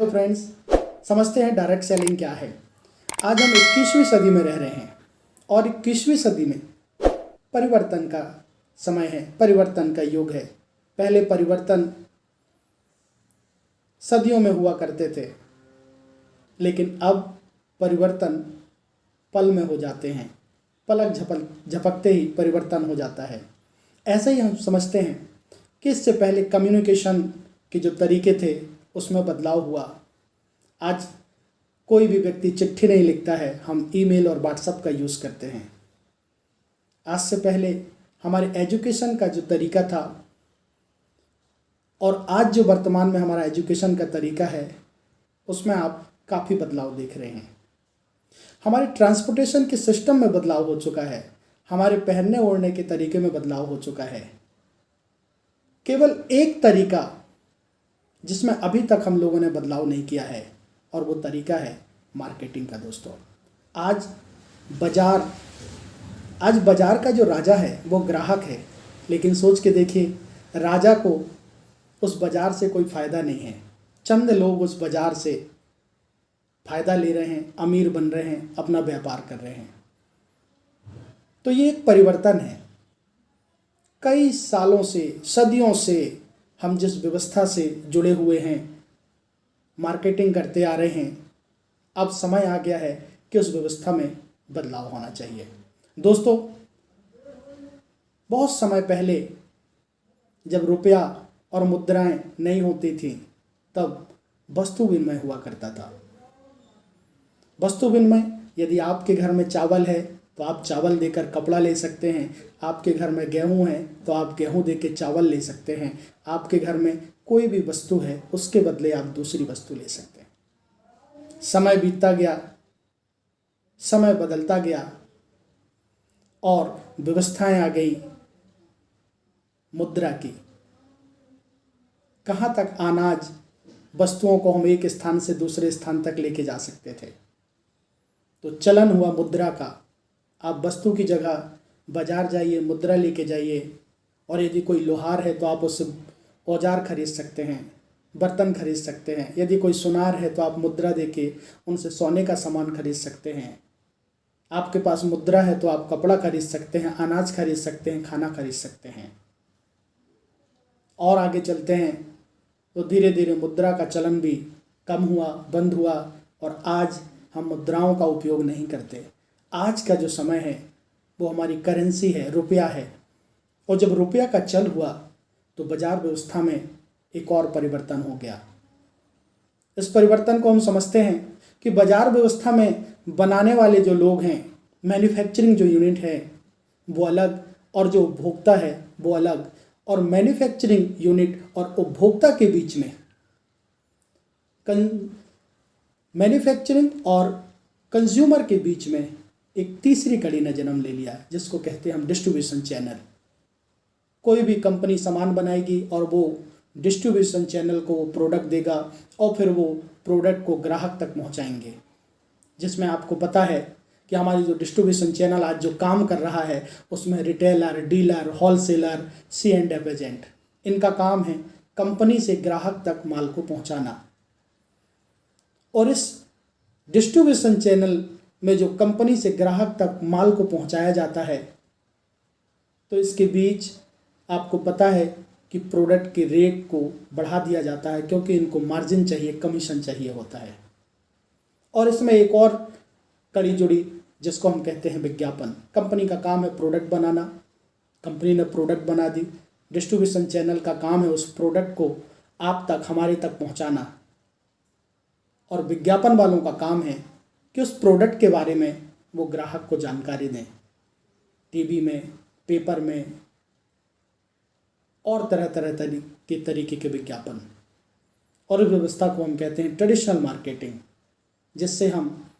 Hello friends, समझते हैं direct selling क्या है। आज हम 21वीं सदी में रह रहे हैं और 21वीं सदी में परिवर्तन का समय है, परिवर्तन का युग है। पहले परिवर्तन सदियों में हुआ करते थे, लेकिन अब परिवर्तन पल में हो जाते हैं। पलक झपकते ही परिवर्तन हो जाता है। ऐसे ही हम समझते हैं कि इससे पहले कम्युनिकेशन के जो तरीके थे उसमें बदलाव हुआ। आज कोई भी व्यक्ति चिट्ठी नहीं लिखता है, हम ईमेल और व्हाट्सएप का यूज़ करते हैं। आज से पहले हमारे एजुकेशन का जो तरीका था और आज जो वर्तमान में हमारा एजुकेशन का तरीका है, उसमें आप काफ़ी बदलाव देख रहे हैं। हमारे ट्रांसपोर्टेशन के सिस्टम में बदलाव हो चुका है, हमारे पहनने ओढ़ने के तरीके में बदलाव हो चुका है। केवल एक तरीका जिसमें अभी तक हम लोगों ने बदलाव नहीं किया है और वो तरीका है मार्केटिंग का। दोस्तों, आज बाजार का जो राजा है वो ग्राहक है, लेकिन सोच के देखिए, राजा को उस बाजार से कोई फ़ायदा नहीं है। चंद लोग उस बाजार से फ़ायदा ले रहे हैं, अमीर बन रहे हैं, अपना व्यापार कर रहे हैं। तो ये एक परिवर्तन है। कई सालों से, सदियों से हम जिस व्यवस्था से जुड़े हुए हैं, मार्केटिंग करते आ रहे हैं, अब समय आ गया है कि उस व्यवस्था में बदलाव होना चाहिए। दोस्तों, बहुत समय पहले जब रुपया और मुद्राएं नहीं होती थी, तब वस्तु विनिमय हुआ करता था। वस्तु विनिमय, यदि आपके घर में चावल है तो आप चावल देकर कपड़ा ले सकते हैं, आपके घर में गेहूं है तो आप गेहूं देकर चावल ले सकते हैं, आपके घर में कोई भी वस्तु है उसके बदले आप दूसरी वस्तु ले सकते हैं। समय बीतता गया, समय बदलता गया और व्यवस्थाएं आ गई मुद्रा की। कहाँ तक अनाज, वस्तुओं को हम एक स्थान से दूसरे स्थान तक लेके जा सकते थे। तो चलन हुआ मुद्रा का। आप वस्तु की जगह बाजार जाइए, मुद्रा लेके जाइए, और यदि कोई लोहार है तो आप उससे औजार खरीद सकते हैं, बर्तन खरीद सकते हैं। यदि कोई सुनार है तो आप मुद्रा देके उनसे सोने का सामान खरीद सकते हैं। आपके पास मुद्रा है तो आप कपड़ा खरीद सकते हैं, अनाज खरीद सकते हैं, खाना खरीद सकते हैं। और आगे चलते हैं तो धीरे धीरे मुद्रा का चलन भी कम हुआ, बंद हुआ, और आज हम मुद्राओं का उपयोग नहीं करते। आज का जो समय है वो हमारी करेंसी है, रुपया है। और जब रुपया का चल हुआ तो बाजार व्यवस्था में एक और परिवर्तन हो गया। इस परिवर्तन को हम समझते हैं कि बाजार व्यवस्था में बनाने वाले जो लोग हैं, मैन्युफैक्चरिंग जो यूनिट है वो अलग और जो उपभोक्ता है वो अलग। और मैन्युफैक्चरिंग यूनिट और उपभोक्ता के बीच में मैन्युफैक्चरिंग और कंज्यूमर के बीच में एक तीसरी कड़ी ने जन्म ले लिया, जिसको कहते हैं हम डिस्ट्रीब्यूशन चैनल। कोई भी कंपनी सामान बनाएगी और वो डिस्ट्रीब्यूशन चैनल को प्रोडक्ट देगा और फिर वो प्रोडक्ट को ग्राहक तक पहुंचाएंगे। जिसमें आपको पता है कि हमारी जो डिस्ट्रीब्यूशन चैनल आज जो काम कर रहा है, उसमें retailer, dealer, wholesaler, C&F agent, इनका काम है कंपनी से ग्राहक तक माल को पहुंचाना। और इस डिस्ट्रीब्यूशन चैनल में जो कंपनी से ग्राहक तक माल को पहुंचाया जाता है, तो इसके बीच आपको पता है कि प्रोडक्ट के रेट को बढ़ा दिया जाता है, क्योंकि इनको मार्जिन चाहिए, कमीशन चाहिए होता है। और इसमें एक और कड़ी जुड़ी, जिसको हम कहते हैं विज्ञापन। कंपनी का काम है प्रोडक्ट बनाना, कंपनी ने प्रोडक्ट बना दी, डिस्ट्रीब्यूशन चैनल का काम है उस प्रोडक्ट को आप तक, हमारे तक पहुंचाना। और विज्ञापन वालों का काम है कि उस प्रोडक्ट के बारे में वो ग्राहक को जानकारी दें, टीवी में, पेपर में, और तरह तरह के तरीके के विज्ञापन। और इस व्यवस्था को हम कहते हैं ट्रेडिशनल मार्केटिंग, जिससे हम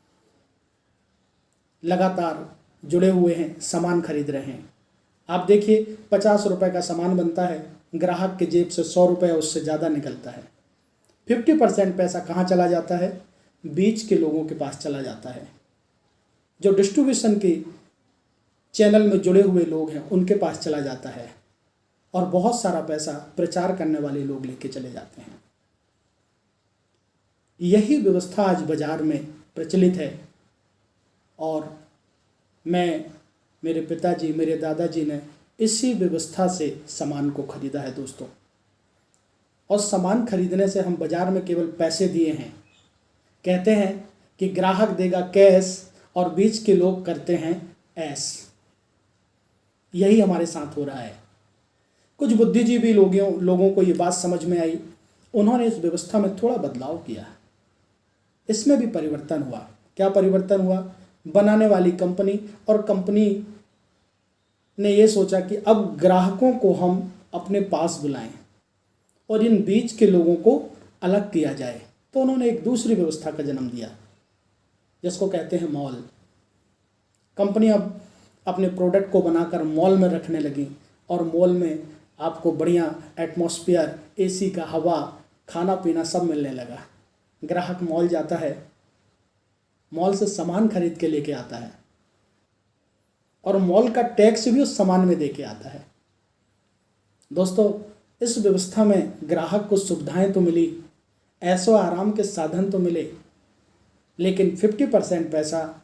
लगातार जुड़े हुए हैं, सामान खरीद रहे हैं। आप देखिए, 50 रुपये का सामान बनता है, ग्राहक के जेब से 100 रुपये उससे ज़्यादा निकलता है। 50% पैसा कहाँ चला जाता है? बीच के लोगों के पास चला जाता है। जो डिस्ट्रीब्यूशन के चैनल में जुड़े हुए लोग हैं उनके पास चला जाता है, और बहुत सारा पैसा प्रचार करने वाले लोग लेके चले जाते हैं। यही व्यवस्था आज बाजार में प्रचलित है और मेरे पिताजी, मेरे दादाजी ने इसी व्यवस्था से सामान को खरीदा है दोस्तों। और सामान खरीदने से हम बाजार में केवल पैसे दिए हैं। कहते हैं कि ग्राहक देगा कैश और बीच के लोग करते हैं ऐश। यही हमारे साथ हो रहा है। कुछ बुद्धिजीवी लोगों को ये बात समझ में आई, उन्होंने इस व्यवस्था में थोड़ा बदलाव किया। इसमें भी परिवर्तन हुआ। क्या परिवर्तन हुआ? बनाने वाली कंपनी और कंपनी ने ये सोचा कि अब ग्राहकों को हम अपने पास बुलाएं और इन बीच के लोगों को अलग किया जाए। तो उन्होंने एक दूसरी व्यवस्था का जन्म दिया जिसको कहते हैं मॉल। कंपनी अब अपने प्रोडक्ट को बनाकर मॉल में रखने लगी और मॉल में आपको बढ़िया एटमॉस्फेयर, एसी का हवा, खाना पीना सब मिलने लगा। ग्राहक मॉल जाता है, मॉल से सामान खरीद के लेके आता है और मॉल का टैक्स भी उस सामान में दे के आता है। दोस्तों, इस व्यवस्था में ग्राहक को सुविधाएं तो मिली, ऐशो आराम के साधन तो मिले, लेकिन 50% पैसा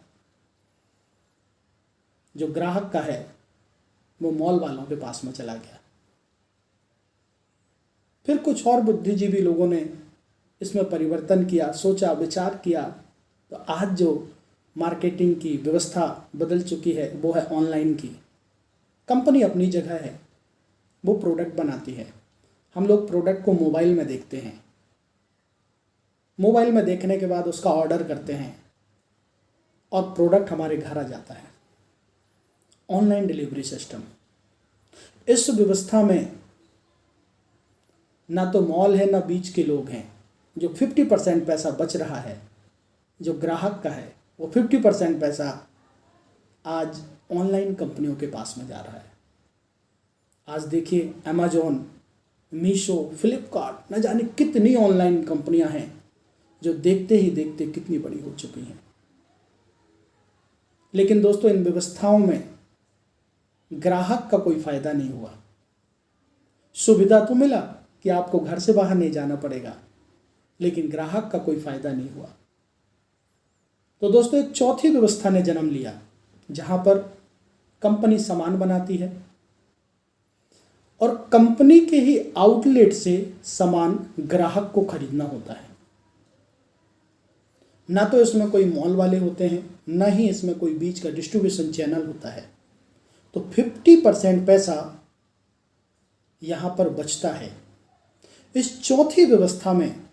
जो ग्राहक का है वो मॉल वालों के पास में चला गया। फिर कुछ और बुद्धिजीवी लोगों ने इसमें परिवर्तन किया, सोचा, विचार किया, तो आज जो मार्केटिंग की व्यवस्था बदल चुकी है वो है ऑनलाइन की। कंपनी अपनी जगह है, वो प्रोडक्ट बनाती है। हम लोग प्रोडक्ट को मोबाइल में देखते हैं, मोबाइल में देखने के बाद उसका ऑर्डर करते हैं और प्रोडक्ट हमारे घर आ जाता है। Online delivery system. इस व्यवस्था में ना तो मॉल है ना बीच के लोग हैं। जो 50% पैसा बच रहा है जो ग्राहक का है, वो 50% पैसा आज ऑनलाइन कंपनियों के पास में जा रहा है। आज देखिए अमेजोन, मीशो, फ्लिपकार्ट, न जाने कितनी ऑनलाइन कंपनियां हैं जो देखते ही देखते कितनी बड़ी हो चुकी हैं। लेकिन दोस्तों, इन व्यवस्थाओं में ग्राहक का कोई फायदा नहीं हुआ। सुविधा तो मिला कि आपको घर से बाहर नहीं जाना पड़ेगा, लेकिन ग्राहक का कोई फायदा नहीं हुआ। तो दोस्तों, एक चौथी व्यवस्था ने जन्म लिया जहां पर कंपनी सामान बनाती है और कंपनी के ही आउटलेट से सामान ग्राहक को खरीदना होता है। ना तो इसमें कोई मॉल वाले होते हैं, ना ही इसमें कोई बीच का डिस्ट्रीब्यूशन चैनल होता है। तो 50% पैसा यहां पर बचता है। इस चौथी व्यवस्था में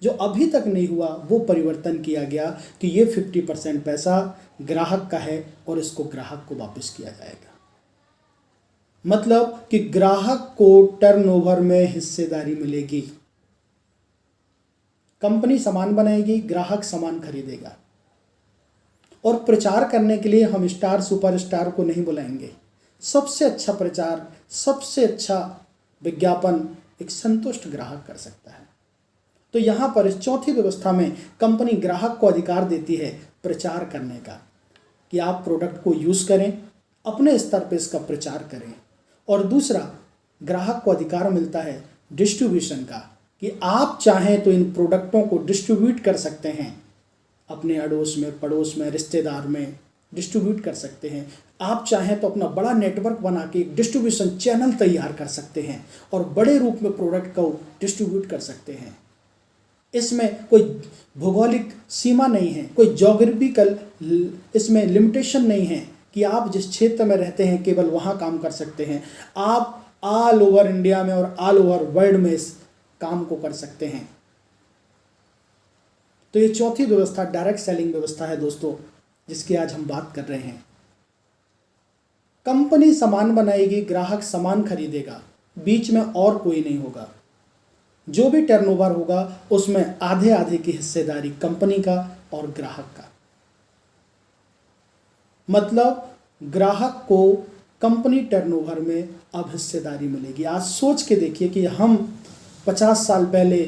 जो अभी तक नहीं हुआ वो परिवर्तन किया गया कि ये 50% पैसा ग्राहक का है और इसको ग्राहक को वापस किया जाएगा। मतलब कि ग्राहक को टर्नओवर में हिस्सेदारी मिलेगी। कंपनी सामान बनाएगी, ग्राहक सामान खरीदेगा। और प्रचार करने के लिए हम स्टार, सुपरस्टार को नहीं बुलाएंगे। सबसे अच्छा प्रचार, सबसे अच्छा विज्ञापन एक संतुष्ट ग्राहक कर सकता है। तो यहां पर इस चौथी व्यवस्था में कंपनी ग्राहक को अधिकार देती है प्रचार करने का, कि आप प्रोडक्ट को यूज करें, अपने स्तर पर इसका प्रचार करें। और दूसरा, ग्राहक को अधिकार मिलता है डिस्ट्रीब्यूशन का, कि आप चाहें तो इन प्रोडक्टों को डिस्ट्रीब्यूट कर सकते हैं, अपने अड़ोस में, पड़ोस में, रिश्तेदार में डिस्ट्रीब्यूट कर सकते हैं। आप चाहें तो अपना बड़ा नेटवर्क बना के एक डिस्ट्रीब्यूशन चैनल तैयार कर सकते हैं और बड़े रूप में प्रोडक्ट को डिस्ट्रीब्यूट कर सकते हैं। इसमें कोई भौगोलिक सीमा नहीं है, कोई ज्योग्राफिकल इसमें लिमिटेशन नहीं है कि आप जिस क्षेत्र में रहते हैं केवल वहाँ काम कर सकते हैं। आप ऑल ओवर इंडिया में और ऑल ओवर वर्ल्ड में इस काम को कर सकते हैं। तो ये चौथी व्यवस्था डायरेक्ट सेलिंग व्यवस्था है दोस्तों, जिसकी आज हम बात कर रहे हैं। कंपनी सामान बनाएगी, ग्राहक सामान खरीदेगा, बीच में और कोई नहीं होगा। जो भी टर्नओवर होगा उसमें आधे आधे की हिस्सेदारी कंपनी का और ग्राहक का। मतलब ग्राहक को कंपनी टर्नओवर में अब हिस्सेदारी मिलेगी। आज सोच के देखिए कि हम 50 साल पहले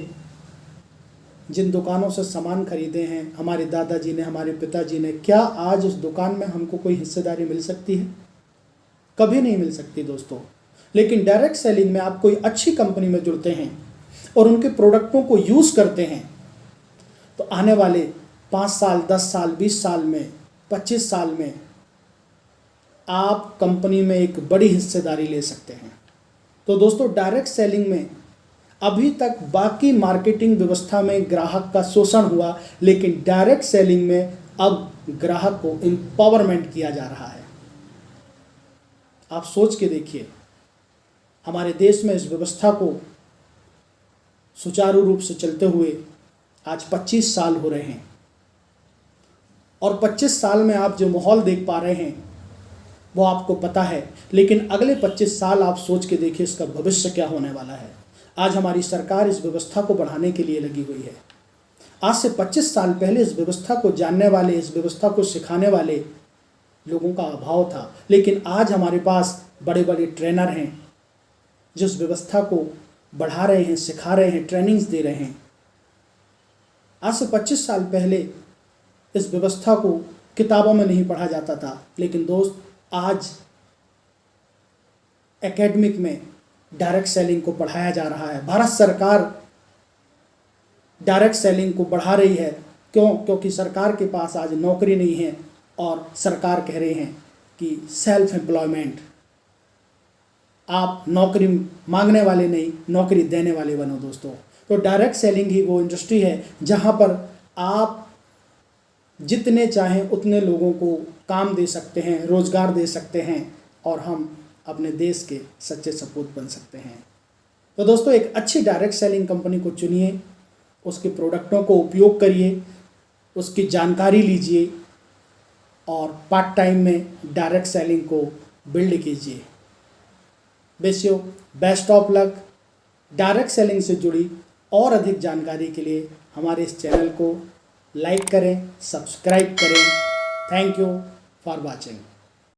जिन दुकानों से सामान खरीदे हैं, हमारे दादाजी ने, हमारे पिताजी ने, क्या आज उस दुकान में हमको कोई हिस्सेदारी मिल सकती है? कभी नहीं मिल सकती दोस्तों। लेकिन डायरेक्ट सेलिंग में आप कोई अच्छी कंपनी में जुड़ते हैं और उनके प्रोडक्टों को यूज़ करते हैं तो आने वाले 5 साल, 10 साल, 20 साल में, 25 साल में आप कंपनी में एक बड़ी हिस्सेदारी ले सकते हैं। तो दोस्तों, डायरेक्ट सेलिंग में अभी तक बाकी मार्केटिंग व्यवस्था में ग्राहक का शोषण हुआ, लेकिन डायरेक्ट सेलिंग में अब ग्राहक को एम्पावरमेंट किया जा रहा है। आप सोच के देखिए, हमारे देश में इस व्यवस्था को सुचारू रूप से चलते हुए आज 25 साल हो रहे हैं और 25 साल में आप जो माहौल देख पा रहे हैं वो आपको पता है, लेकिन अगले 25 साल आप सोच के देखिए इसका भविष्य क्या होने वाला है। आज हमारी सरकार इस व्यवस्था को बढ़ाने के लिए लगी हुई है। आज से 25 साल पहले इस व्यवस्था को जानने वाले, इस व्यवस्था को सिखाने वाले लोगों का अभाव था, लेकिन आज हमारे पास बड़े बड़े ट्रेनर हैं जो इस व्यवस्था को बढ़ा रहे हैं, सिखा रहे हैं, ट्रेनिंग्स दे रहे हैं। आज से 25 साल पहले इस व्यवस्था को किताबों में नहीं पढ़ा जाता था, लेकिन दोस्त आज एकेडमिक में डायरेक्ट सेलिंग को पढ़ाया जा रहा है। भारत सरकार डायरेक्ट सेलिंग को बढ़ा रही है। क्योंकि सरकार के पास आज नौकरी नहीं है और सरकार कह रहे हैं कि सेल्फ एम्प्लॉयमेंट, आप नौकरी मांगने वाले नहीं, नौकरी देने वाले बनो दोस्तों। तो डायरेक्ट सेलिंग ही वो इंडस्ट्री है जहां पर आप जितने चाहें उतने लोगों को काम दे सकते हैं, रोजगार दे सकते हैं और हम अपने देश के सच्चे सपूत बन सकते हैं। तो दोस्तों, एक अच्छी डायरेक्ट सेलिंग कंपनी को चुनिए, उसके प्रोडक्टों को उपयोग करिए, उसकी जानकारी लीजिए और पार्ट टाइम में डायरेक्ट सेलिंग को बिल्ड कीजिए। बेसियो, best of luck. Direct selling से जुड़ी और अधिक जानकारी के लिए हमारे इस चैनल को लाइक करें, सब्सक्राइब करें। Thank you for watching.